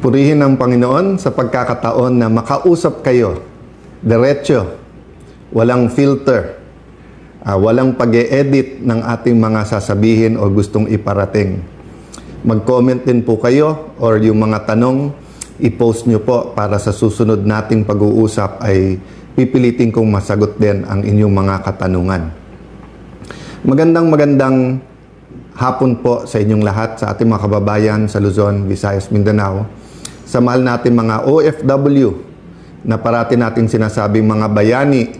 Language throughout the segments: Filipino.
Purihin ang Panginoon sa pagkakataon na makausap kayo, diretso, walang filter, walang pag-e-edit ng ating mga sasabihin o gustong iparating. Mag-comment din po kayo or yung mga tanong, i-post nyo po para sa susunod nating pag-uusap ay pipilitin kong masagot din ang inyong mga katanungan. Magandang hapon po sa inyong lahat, sa ating mga kababayan sa Luzon, Visayas, Mindanao. Sa mahal natin mga OFW na parati natin sinasabing mga bayani,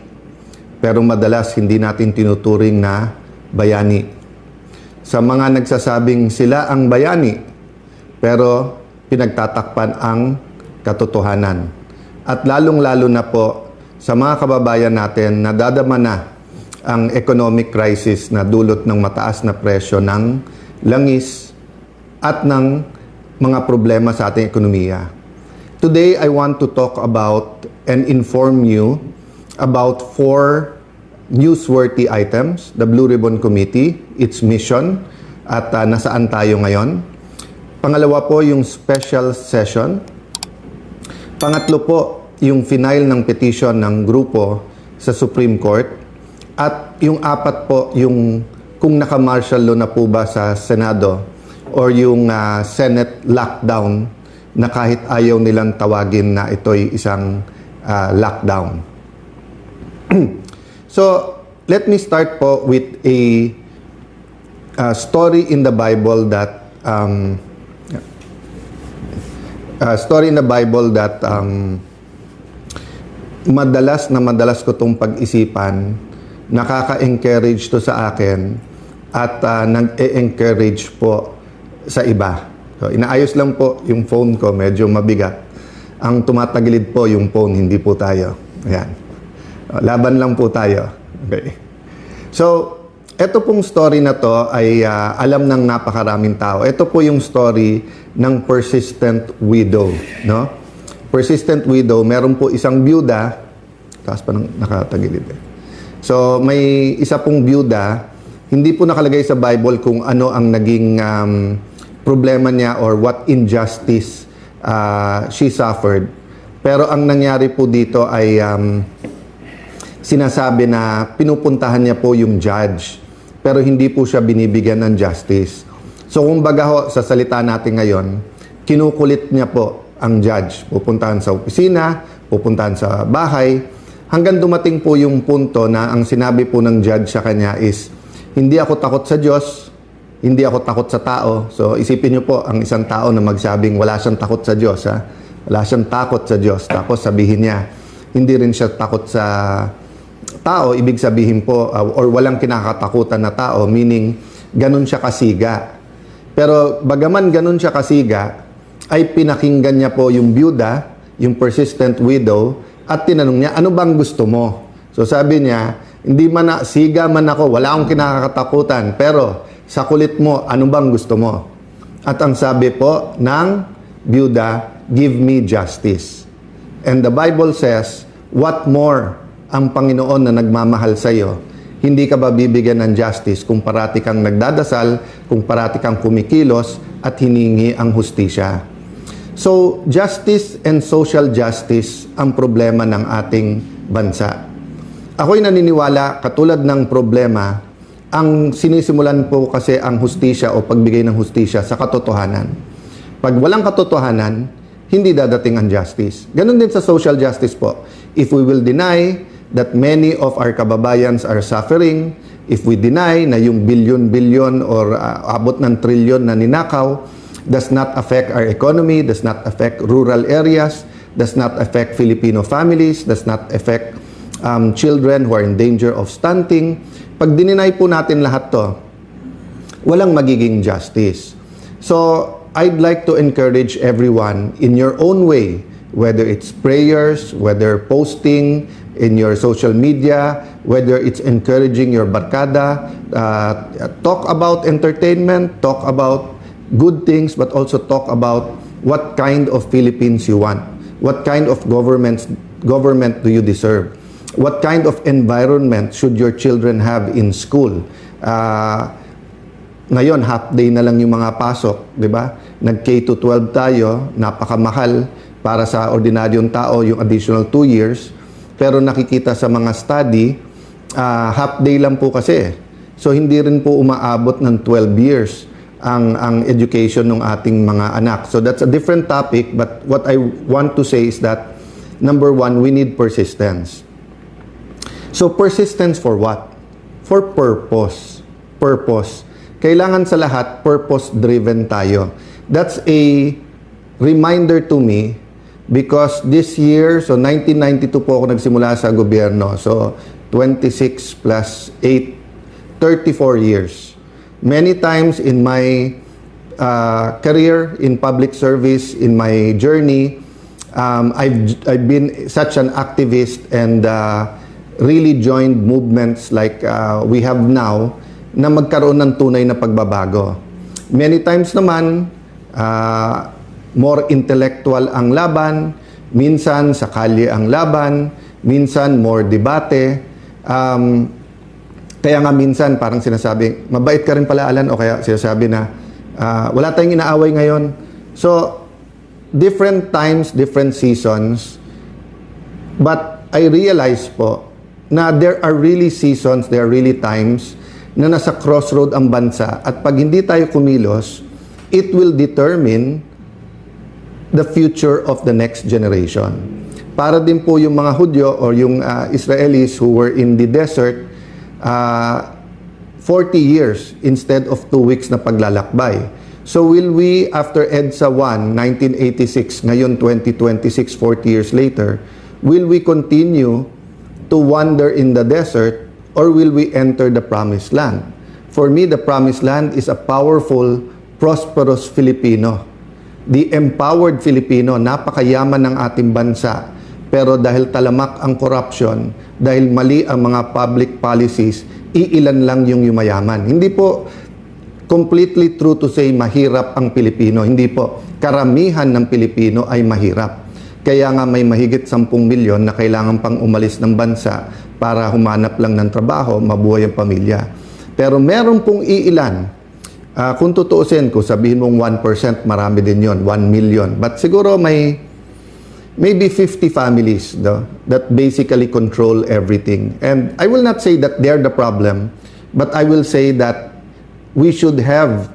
pero madalas hindi natin tinuturing na bayani. Sa mga nagsasabing sila ang bayani, pero pinagtatakpan ang katotohanan. At lalong-lalo na po sa mga kababayan natin na dadama na ang economic crisis na dulot ng mataas na presyo ng langis at ng mga problema sa ating ekonomiya. Today, I want to talk about and inform you about 4 newsworthy items, the Blue Ribbon Committee, its mission, at nasaan tayo ngayon. Pangalawa po, yung special session. Pangatlo po, yung final ng petition ng grupo sa Supreme Court. At yung 4 po, yung kung naka-martial law na po ba sa Senado or yung Senate lockdown na kahit ayaw nilang tawagin na ito'y isang lockdown. So, let me start po with a story in the Bible that madalas ko tong pag-isipan, nakaka-encourage to sa akin at nag-e-encourage po sa iba. So, inaayos lang po yung phone ko, medyo mabigat. Ang tumatagilid po yung phone, hindi po tayo. Ayan. Laban lang po tayo. Okay. So, ito pong story na to ay alam ng napakaraming tao. Ito po yung story ng persistent widow. No? Persistent widow, meron po isang byuda, taas pa ng nakatagilid eh. So, may isa pong byuda, hindi po nakalagay sa Bible kung ano ang naging problema niya or what injustice she suffered. Pero ang nangyari po dito ay sinasabi na pinupuntahan niya po yung judge, pero hindi po siya binibigyan ng justice. So kumbaga ho, sa salita natin ngayon, kinukulit niya po ang judge. Pupuntahan sa opisina, pupuntahan sa bahay, hanggang dumating po yung punto na ang sinabi po ng judge sa kanya is, hindi ako takot sa Diyos, hindi ako takot sa tao. So isipin niyo po ang isang tao na magsabing wala siyang takot sa Diyos. Wala siyang takot sa Diyos. Tapos sabihin niya, hindi rin siya takot sa tao. Ibig sabihin po, or walang kinakatakutan na tao, meaning ganun siya kasiga. Pero bagaman ganun siya kasiga, ay pinakinggan niya po yung byuda, yung persistent widow, at tinanong niya, ano bang gusto mo? So sabi niya, hindi man na, siga man ako, wala akong kinakatakutan, pero sa kulit mo, ano bang gusto mo? At ang sabi po ng byuda, give me justice. And the Bible says, what more ang Panginoon na nagmamahal sa iyo? Hindi ka ba bibigyan ng justice kung parati kang nagdadasal, kung parati kang kumikilos at hiningi ang hustisya? So, justice and social justice ang problema ng ating bansa. Ako'y naniniwala, katulad ng problema, ang sinisimulan po kasi ang hustisya o pagbigay ng hustisya sa katotohanan. Pag walang katotohanan, hindi dadating ang justice. Ganon din sa social justice po. If we will deny that many of our kababayans are suffering, if we deny na yung billion or abot ng trilyon na ninakaw does not affect our economy, does not affect rural areas, does not affect Filipino families, does not affect children who are in danger of stunting. Pag dininay po natin lahat to, walang magiging justice. So, I'd like to encourage everyone in your own way, whether it's prayers, whether posting in your social media, whether it's encouraging your barkada, talk about entertainment, talk about good things, but also talk about what kind of Philippines you want. What kind of government do you deserve? What kind of environment should your children have in school? Ngayon, half day na lang yung mga pasok, di ba? Nag-K to 12 tayo, napakamahal para sa ordinaryong tao yung additional 2 years. Pero nakikita sa mga study, half day lang po kasi. So hindi rin po umaabot ng 12 years ang education ng ating mga anak. So that's a different topic, but what I want to say is that number one, we need persistence. So persistence for what? For purpose. Purpose. Kailangan sa lahat, purpose-driven tayo. That's a reminder to me because this year, so 1992 po ako nagsimula sa gobyerno. So 26 plus 8, 34 years. Many times in my career in public service, in my journey, I've been such an activist and really joined movements like we have now na magkaroon ng tunay na pagbabago. Many times naman, more intellectual ang laban, minsan sa kalye ang laban, minsan more debate. Kaya nga minsan parang sinasabi, mabait ka rin pala Alan, o kaya sinasabi na, wala tayong inaaway ngayon. So, different times, different seasons, but I realize po na there are really seasons, there are really times na nasa crossroad ang bansa at pag hindi tayo kumilos, it will determine the future of the next generation. Para din po yung mga Hudyo or yung Israelis who were in the desert, 40 years instead of 2 weeks na paglalakbay. So will we, after EDSA 1, 1986, ngayon 2026, 40 years later, will we continue to wander in the desert or will we enter the promised land? For me, the promised land is a powerful, prosperous Filipino. The empowered Filipino, napakayaman ng ating bansa. Pero dahil talamak ang corruption, dahil mali ang mga public policies, iilan lang yung yumayaman. Hindi po completely true to say mahirap ang Pilipino. Hindi po. Karamihan ng Pilipino ay mahirap. Kaya nga may mahigit 10 milyon na kailangan pang umalis ng bansa para humanap lang ng trabaho, mabuhay ang pamilya. Pero meron pong iilan, kung tutuusin ko, sabihin mong 1%, marami din yon, 1 million. But siguro may maybe 50 families that basically control everything. And I will not say that they're the problem, but I will say that we should have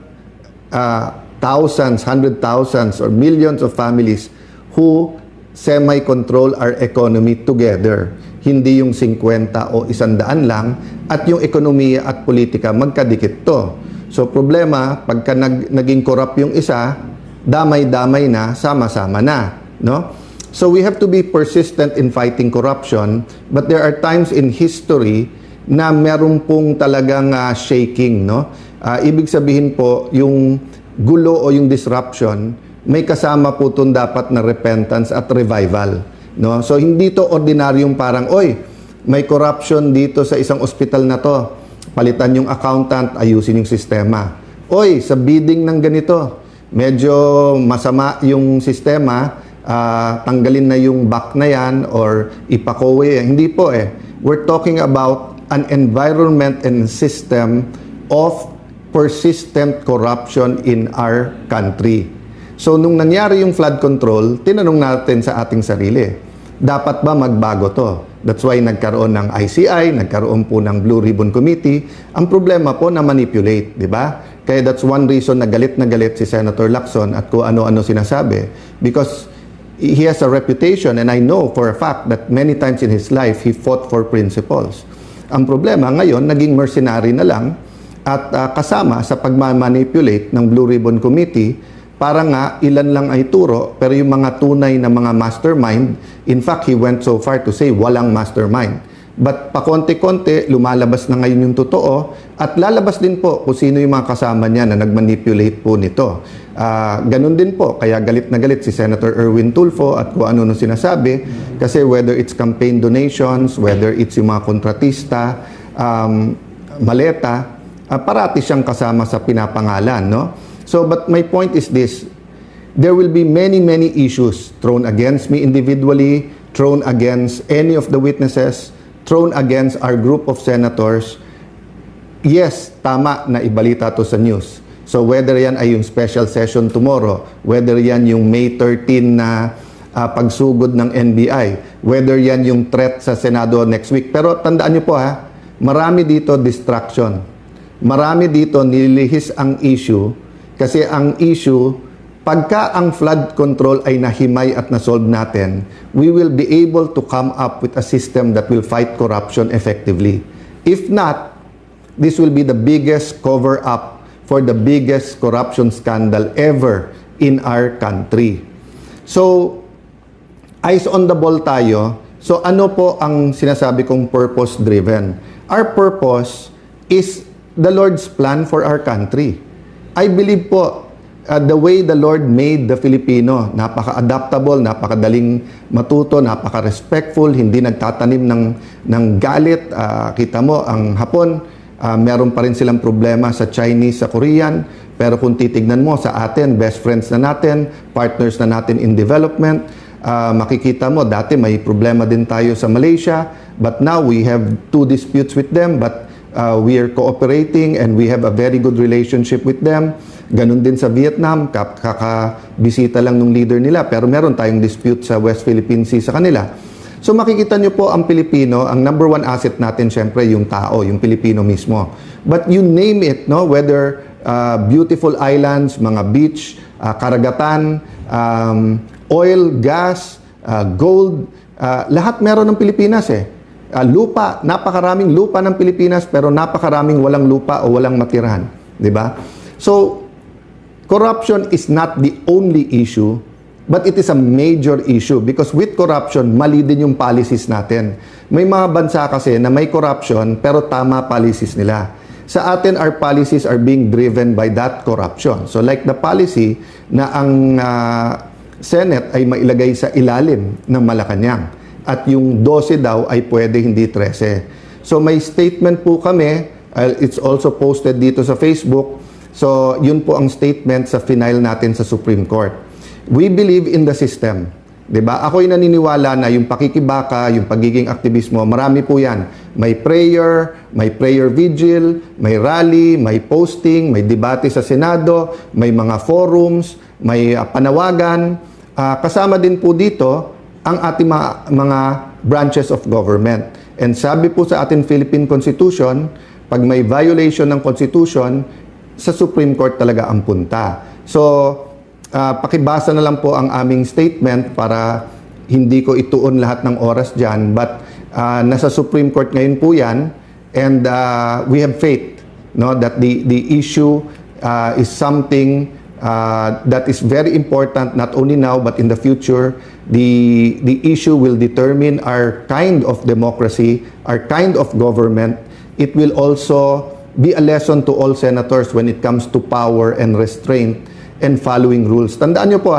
thousands, 100,000s, or millions of families who semi-control our economy together. Hindi yung 50 o 100 lang at yung ekonomiya at politika magkadikit to. So problema, pagka naging corrupt yung isa, damay-damay na, sama-sama na. No? So we have to be persistent in fighting corruption, but there are times in history na meron pong talagang shaking. No? Ibig sabihin po, yung gulo o yung disruption, may kasama po itong dapat na repentance at revival. No? So hindi to ordinaryong parang, oy, may corruption dito sa isang ospital na to. Palitan yung accountant, ayusin yung sistema. Oy, sa bidding ng ganito, medyo masama yung sistema, tanggalin na yung back na yan or ipakowe. Hindi po eh. We're talking about an environment and system of persistent corruption in our country. So, nung nangyari yung flood control, tinanong natin sa ating sarili, dapat ba magbago to? That's why nagkaroon ng ICI, nagkaroon po ng Blue Ribbon Committee. Ang problema po na manipulate, di ba? Kaya that's one reason na galit si Senator Lacson at kung ano-ano sinasabi. Because he has a reputation and I know for a fact that many times in his life, he fought for principles. Ang problema ngayon, naging mercenary na lang at kasama sa pagmamanipulate ng Blue Ribbon Committee. Para nga, ilan lang ay turo, pero yung mga tunay na mga mastermind, in fact, he went so far to say walang mastermind. But pakonti-konti, lumalabas na ngayon yung totoo, at lalabas din po kung sino yung mga kasama niya na nagmanipulate po nito. Ganun din po, kaya galit na galit si Senator Erwin Tulfo at kung ano sinasabi, kasi whether it's campaign donations, whether it's yung mga kontratista, maleta, parati siyang kasama sa pinapangalan, no? So, but my point is this, there will be many issues thrown against me individually, thrown against any of the witnesses, thrown against our group of senators. yes, tama na ibalita to sa news. So whether yan ay yung special session tomorrow, whether yan yung May 13 na pagsugod ng NBI, whether yan yung threat sa Senado next week. Pero tandaan nyo po marami dito distraction. Marami dito nililihis ang issue kasi ang issue, pagka ang flood control ay nahimay at nasolve natin, we will be able to come up with a system that will fight corruption effectively. If not, this will be the biggest cover-up for the biggest corruption scandal ever in our country. So, eyes on the ball tayo. So, ano po ang sinasabi kong purpose-driven? Our purpose is the Lord's plan for our country. I believe po, the way the Lord made the Filipino, napaka-adaptable, napakadaling matuto, napaka-respectful, hindi nagtatanim ng galit. Kita mo, ang Hapon, meron pa rin silang problema sa Chinese, sa Korean, pero kung titignan mo sa atin, best friends na natin, partners na natin in development, makikita mo, dati may problema din tayo sa Malaysia, but now we have 2 disputes with them, but we are cooperating and we have a very good relationship with them. Ganun din sa Vietnam, kakabisita lang ng leader nila, pero meron tayong dispute sa West Philippine Sea sa kanila. So makikita nyo po ang Pilipino, ang number 1 asset natin syempre yung tao, yung Pilipino mismo. But you name it, no? Whether beautiful islands, mga beach, karagatan, oil, gas, gold, lahat meron ng Pilipinas lupa, napakaraming lupa ng Pilipinas pero napakaraming walang lupa o walang matirahan, 'di ba? So corruption is not the only issue, but it is a major issue because with corruption, mali din yung policies natin. May mga bansa kasi na may corruption pero tama policies nila. Sa atin, our policies are being driven by that corruption. So like the policy na ang Senate ay mailagay sa ilalim ng Malacanang. At yung 12 daw ay pwede, hindi 13. So may statement po kami, it's also posted dito sa Facebook. So yun po ang statement sa final natin sa Supreme Court. We believe in the system. 'Di ba? Ako'y naniniwala na yung pakikibaka, yung pagiging aktivismo, marami po yan. May prayer vigil, may rally, may posting, may debate sa Senado, may mga forums, may panawagan. Kasama din po dito ang ating mga branches of government. And sabi po sa ating Philippine Constitution, pag may violation ng Constitution, sa Supreme Court talaga ang punta. So, pakibasa na lang po ang aming statement para hindi ko ituon lahat ng oras dyan. But nasa Supreme Court ngayon po yan. And we have faith, no, that the issue is something that is very important not only now but in the future. The issue will determine our kind of democracy, our kind of government. It will also be a lesson to all senators when it comes to power and restraint and following rules. Tandaan nyo po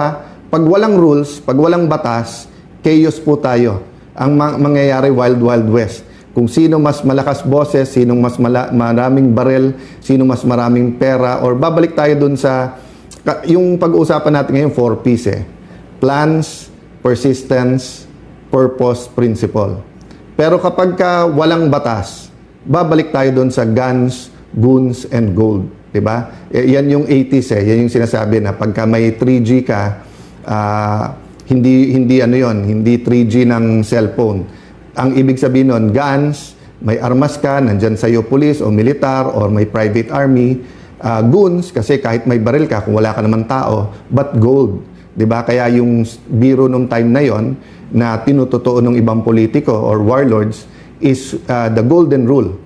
pag walang rules, pag walang batas, chaos po tayo. Ang mangyayari wild west. Kung sino mas malakas boses, sino mas maraming barel, sino mas maraming pera, or babalik tayo dun sa yung pag-uusapan natin ngayon, 4 P's plans, persistence, purpose, principle. Pero kapag walang batas, babalik tayo doon sa guns, goons, and gold. Diba? Yan yung 80s Yan yung sinasabi na pagka may 3G ka, hindi 3G ng cellphone. Ang ibig sabihin nun, guns, may armas ka, nandyan sa'yo police o militar or may private army. Goons, kasi kahit may baril ka, kung wala ka naman tao, but gold. 'Di ba? Kaya yung biro nung time na yon na tinutotoo ng ibang politiko or warlords is the golden rule.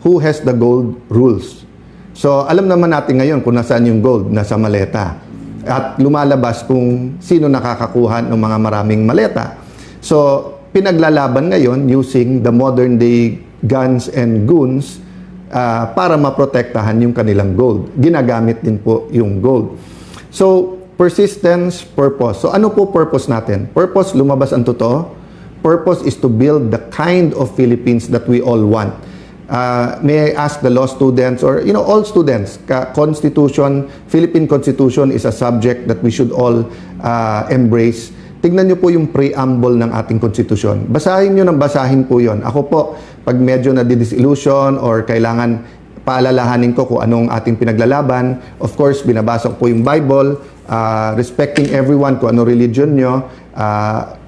Who has the gold rules? So, alam naman natin ngayon kung nasaan yung gold, nasa maleta. At lumalabas kung sino nakakakuha ng mga maraming maleta. So, pinaglalaban ngayon using the modern day guns and goons para maprotektahan yung kanilang gold. Ginagamit din po yung gold. So, persistence, purpose. So ano po purpose natin? Purpose, lumabas ang totoo. Purpose is to build the kind of Philippines that we all want. May I ask the law students or all students, Philippine Constitution is a subject that we should all embrace. Tignan nyo po yung preamble ng ating konstitusyon. Basahin nyo ng basahin po yon. Ako po, pag medyo na disillusion or kailangan paalalahanin ko kung anong ating pinaglalaban. Of course, binabasa ko po yung Bible, respecting everyone kung ano religion nyo,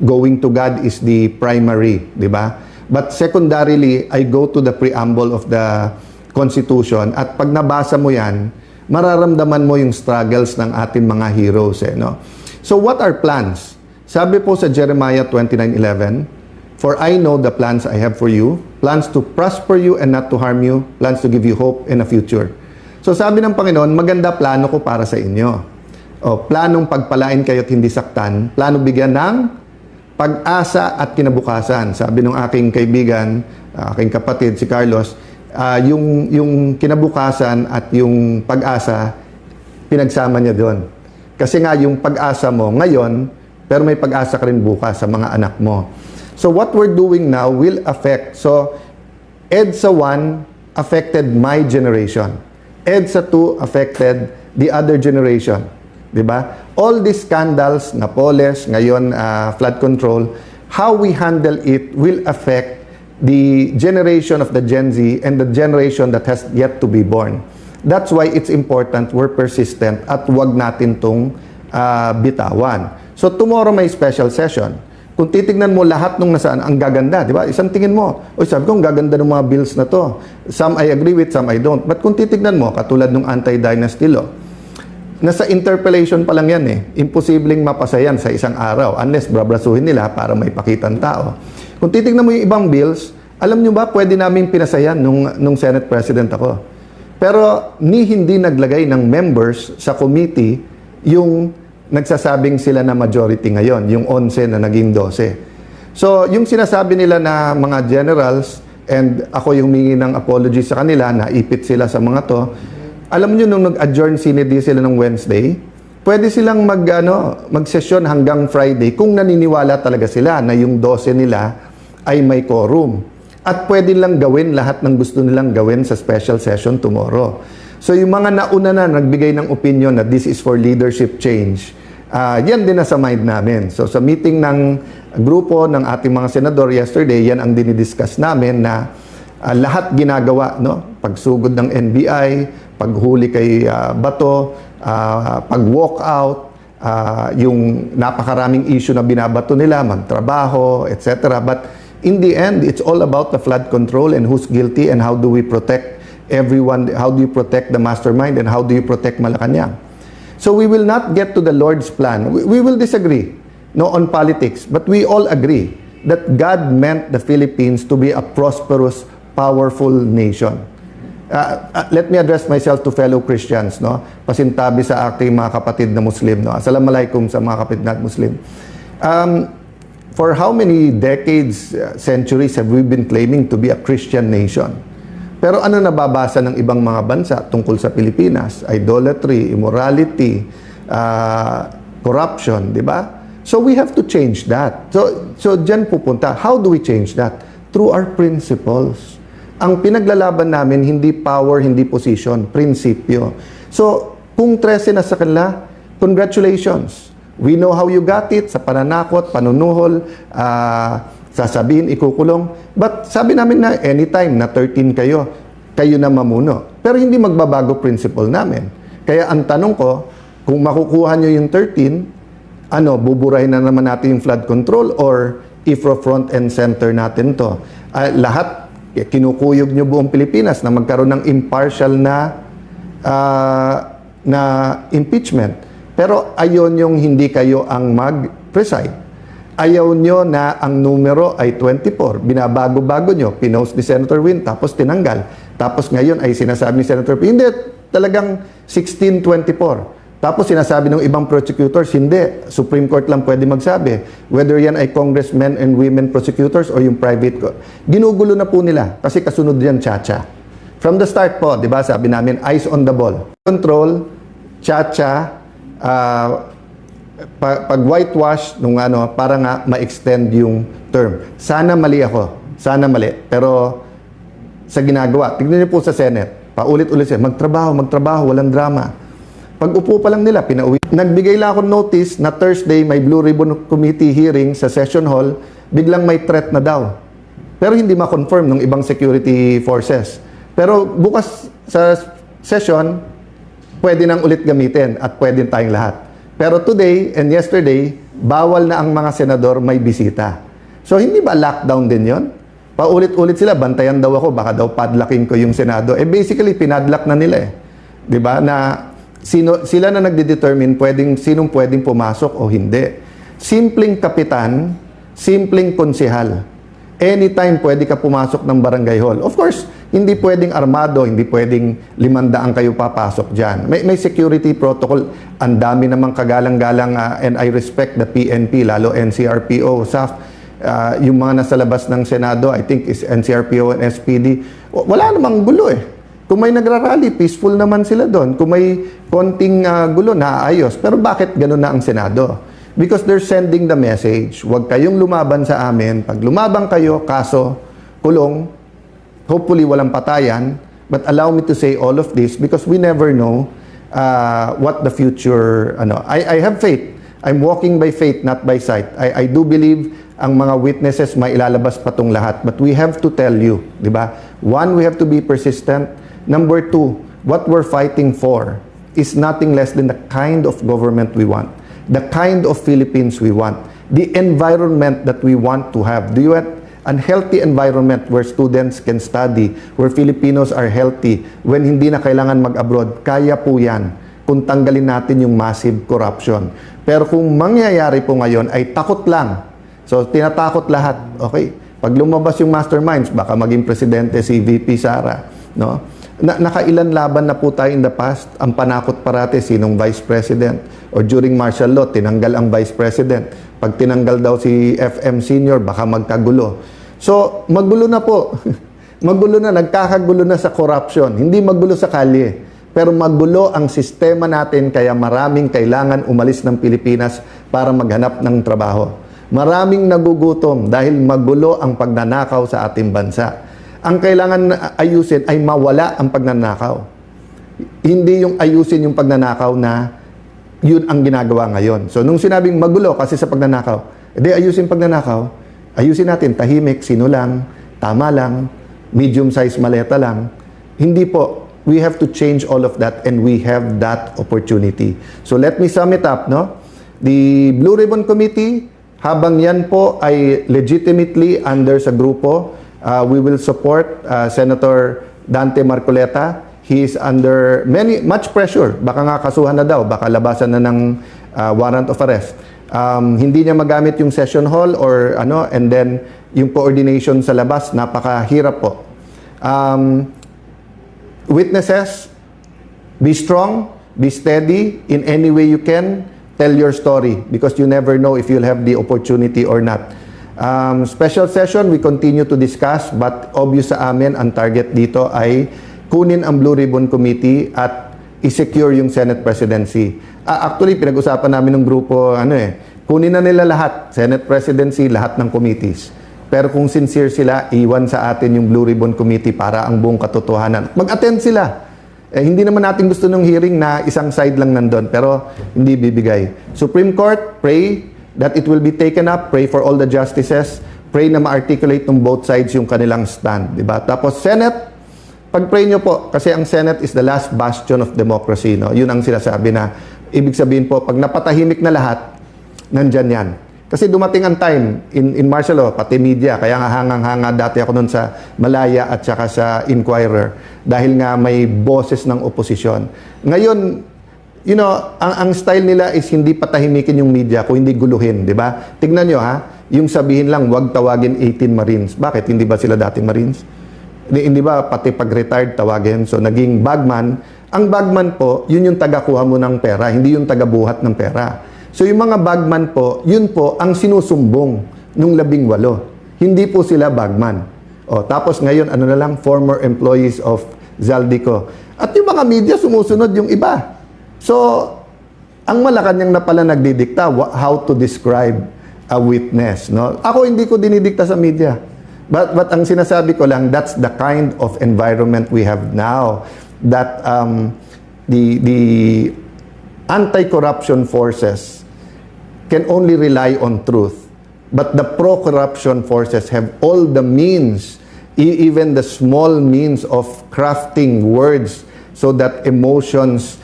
going to God is the primary, di ba? But secondarily, I go to the preamble of the Constitution at pag nabasa mo yan, mararamdaman mo yung struggles ng ating mga heroes. No? So what are plans? Sabi po sa Jeremiah 29:11, "For I know the plans I have for you, plans to prosper you and not to harm you, plans to give you hope and a future." So sabi ng Panginoon, maganda plano ko para sa inyo. O, planong pagpalain kayo at hindi saktan, plano bigyan ng pag-asa at kinabukasan. Sabi ng aking kaibigan, aking kapatid, si Carlos, yung kinabukasan at yung pag-asa, pinagsama niya doon. Kasi nga yung pag-asa mo ngayon, pero may pag-asa ka rin bukas sa mga anak mo. So what we're doing now will affect. So EDSA 1 affected my generation. EDSA 2 affected the other generation. Diba? All these scandals, Napoles, ngayon flood control, how we handle it will affect the generation of the Gen Z and the generation that has yet to be born. That's why it's important we're persistent at wag natin tong bitawan. So tomorrow may special session. Kung titignan mo lahat nung nasaan, ang gaganda, di ba? Isang tingin mo, sabi ko, ang gaganda ng mga bills na to. Some I agree with, some I don't. But kung titignan mo, katulad nung anti-dynasty law, nasa interpellation pa lang yan eh. Imposibleng mapasa yan sa isang araw unless brabrasuhin nila para may pakitang tao. Kung titignan mo yung ibang bills, alam nyo ba, pwede namin pinasayan nung Senate President ako. Pero hindi naglagay ng members sa committee yung nagsasabing sila na majority ngayon, yung 11 na naging 12. So, yung sinasabi nila na mga generals, and ako yung humingi ng apology sa kanila, naipit sila sa mga to, alam nyo, nung nag-adjourn sinidi sila ng Wednesday, pwede silang mag-session hanggang Friday kung naniniwala talaga sila na yung 12 nila ay may quorum. At pwede lang gawin lahat ng gusto nilang gawin sa special session tomorrow. So yung mga nauna na nagbigay ng opinion na this is for leadership change, yan din nasa mind namin. So sa meeting ng grupo ng ating mga senador yesterday, yan ang dinidiscuss namin na lahat ginagawa, no? Pagsugod ng NBI, paghuli kay Bato, pag-walk out, yung napakaraming issue na binabato nila, magtrabaho, etc. But in the end, it's all about the flood control and who's guilty and how do we protect everyone, how do you protect the mastermind and how do you protect Malacanang. So we will not get to the Lord's plan. We will disagree on politics, but we all agree that God meant the Philippines to be a prosperous, powerful nation. Let me address myself to fellow Christians, no? Pasintabi sa aking mga kapatid na Muslim, no? Assalamualaikum sa mga kapatid na Muslim. For how many decades, centuries have we been claiming to be a Christian nation? Pero ano nababasa ng ibang mga bansa tungkol sa Pilipinas? Idolatry, immorality, corruption, di ba? So we have to change that. So dyan pupunta. How do we change that? Through our principles. Ang pinaglalaban namin, hindi power, hindi position, prinsipyo. So, kung 13 na sa kanila, congratulations. We know how you got it, sa pananakot, panunuhol, sasabihin, ikukulong. But sabi namin na anytime na 13 kayo, kayo na mamuno. Pero hindi magbabago principle namin. Kaya ang tanong ko, kung makukuha nyo yung 13, buburahin na naman natin yung flood control or ifro-front and center natin to. Lahat, kinukuyog nyo buong Pilipinas na magkaroon ng impartial na impeachment. Pero ayaw nyong hindi kayo ang mag-preside. Ayaw nyo na ang numero ay 24. Binabago-bago nyo. Pinost ni Senator Win, tapos tinanggal. Tapos ngayon ay sinasabi ni Senator Win, hindi, talagang 1624. Tapos sinasabi ng ibang prosecutors, hindi. Supreme Court lang pwede magsabi. Whether yan ay congressmen and women prosecutors o yung private court. Ginugulo na po nila kasi kasunod yan, Chacha. From the start po, di ba, sabi namin, eyes on the ball. Control, Chacha, pag whitewash nung para nga ma-extend yung term. Sana mali ako. Sana mali. Pero sa ginagawa, tignan niyo po sa Senate, paulit-ulit siya, magtrabaho, walang drama. Pag upo pa lang nila, pinauwi. Nagbigay lang ako notice na Thursday may Blue Ribbon Committee hearing sa session hall, biglang may threat na daw. Pero hindi ma-confirm ng ibang security forces. Pero bukas sa session, pwede nang ulit gamitin at pwede tayong lahat. Pero today and yesterday, bawal na ang mga senador may bisita. So hindi ba lockdown din yon? Paulit-ulit sila, bantayan daw ako, baka daw padlocking ko yung Senado. Basically, pinadlock na nila eh. 'Di ba? Na sila na nagde-determine sinong pwedeng pumasok o hindi. Simpleng kapitan, simpleng konsehal. Anytime pwede ka pumasok ng barangay hall. Of course, hindi pwedeng armado, hindi pwedeng 500 kayo papasok dyan. May security protocol. Ang dami namang kagalang-galang and I respect the PNP, lalo NCRPO, SAF. Yung mga nasa labas ng Senado, I think is NCRPO and SPD. Wala namang gulo eh. Kung may nagrarally, peaceful naman sila doon. Kung may konting gulo, naayos. Pero bakit gano'n na ang Senado? Because they're sending the message, huwag kayong lumaban sa amin. Pag lumaban kayo, kaso, kulong, hopefully walang patayan. But allow me to say all of this because we never know what the future, I have faith. I'm walking by faith, not by sight. I do believe ang mga witnesses may ilalabas pa tong lahat. But we have to tell you, di ba? One, we have to be persistent. Number two, what we're fighting for is nothing less than the kind of government we want. The kind of Philippines we want, the environment that we want to have. Do you want a healthy environment where students can study, where Filipinos are healthy, when hindi na kailangan mag-abroad? Kaya po yan kung tanggalin natin yung massive corruption. Pero kung mangyayari po ngayon ay takot lang. So, tinatakot lahat. Okay? Pag lumabas yung masterminds, baka maging presidente si VP Sara. No? Nakailan laban na po tayo in the past. Ang panakot parati, sinong vice president? Or during martial law, tinanggal ang vice president. Pag tinanggal daw si FM senior, baka magkagulo. So, magulo na po. Magulo na, nagkakagulo na sa corruption. Hindi magulo sa kalye. Pero magulo ang sistema natin, kaya maraming kailangan umalis ng Pilipinas para maghanap ng trabaho. Maraming nagugutom dahil magulo ang pagnanakaw sa ating bansa. Ang kailangan ayusin ay mawala ang pagnanakaw. Hindi yung ayusin yung pagnanakaw na yun ang ginagawa ngayon. So, nung sinabing magulo kasi sa pagnanakaw, edi ayusin pagnanakaw, ayusin natin, tahimik, sino lang, tama lang, medium-size maleta lang. Hindi po. We have to change all of that and we have that opportunity. So, let me sum it up, no? The Blue Ribbon Committee, habang yan po ay legitimately under sa grupo, we will support Senator Dante Marcoleta. He is under much pressure. Baka nga kasuhan na daw, baka labasan na ng warrant of arrest. Hindi niya magamit yung session hall or and then yung coordination sa labas, napakahirap po. Witnesses, be strong, be steady in any way you can. Tell your story because you never know if you'll have the opportunity or not. Special session, we continue to discuss but obvious sa amin ang target dito ay kunin ang Blue Ribbon Committee at i-secure yung Senate presidency. Actually, pinag-usapan namin ng grupo, kunin na nila lahat, Senate presidency, lahat ng committees. Pero kung sincere sila, iwan sa atin yung Blue Ribbon Committee para ang buong katotohanan. Mag-attend sila. Hindi naman natin gusto ng hearing na isang side lang nandun, pero hindi bibigay. Supreme Court, pray that it will be taken up. Pray for all the justices. Pray na ma-articulate ng both sides yung kanilang stand. Diba? Tapos Senate, pag-pray nyo po, kasi ang Senate is the last bastion of democracy. No? Yun ang sinasabi na, ibig sabihin po, pag napatahimik na lahat, nandyan yan. Kasi dumating ang time in martial law, pati media, kaya nga hangang-hanga dati ako nun sa Malaya at saka sa Inquirer dahil nga may boses ng oposisyon. Ngayon, ang style nila is hindi patahimikin yung media kung hindi guluhin, di ba? Tignan nyo yung sabihin lang, wag tawagin 18 Marines. Bakit? Hindi ba sila dating Marines? Hindi ba pati pag-retired tawagin? So naging bagman. Ang bagman po, yun yung taga-kuha mo ng pera, hindi yung taga-buhat ng pera. So yung mga bagman po, yun po ang sinusumbong nung 18. Hindi po sila bagman. Tapos ngayon, former employees of Zaldico. At yung mga media, sumusunod yung iba. So, ang Malacanang na pala nagdidikta how to describe a witness. No? Ako hindi ko dinidikta sa media. But ang sinasabi ko lang, that's the kind of environment we have now. That the anti-corruption forces can only rely on truth. But the pro-corruption forces have all the means even the small means of crafting words so that emotions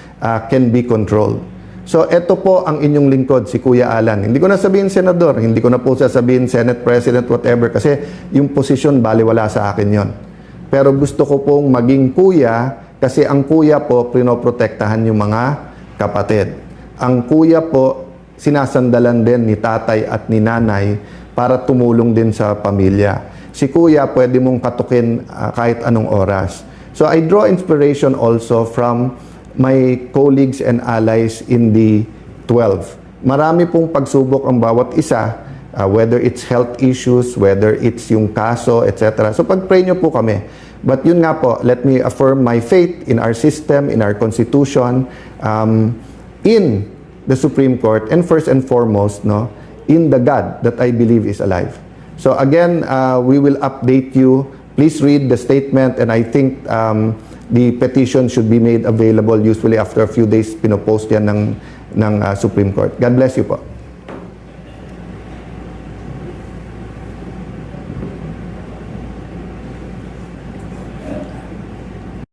can be controlled. So ito po ang inyong lingkod, si Kuya Alan. Hindi ko na sabihin senador, hindi ko na po sasabihin Senate President, whatever, kasi yung posisyon baliwala sa akin yon. Pero gusto ko pong maging kuya kasi ang kuya po pinoprotektahan yung mga kapatid. Ang kuya po sinasandalan din ni tatay at ni nanay para tumulong din sa pamilya. Si kuya pwede mong katukin kahit anong oras. So I draw inspiration also from my colleagues and allies in the 12. Marami pong pagsubok ang bawat isa, whether it's health issues, whether it's yung kaso, etc. So pag-pray nyo po kami. But yun nga po, let me affirm my faith in our system, in our constitution, in the Supreme Court, and first and foremost, no, in the God that I believe is alive. So again, we will update you. Please read the statement, and I think the petition should be made available usually after a few days. Pinopost yan ng Supreme Court. God bless you po.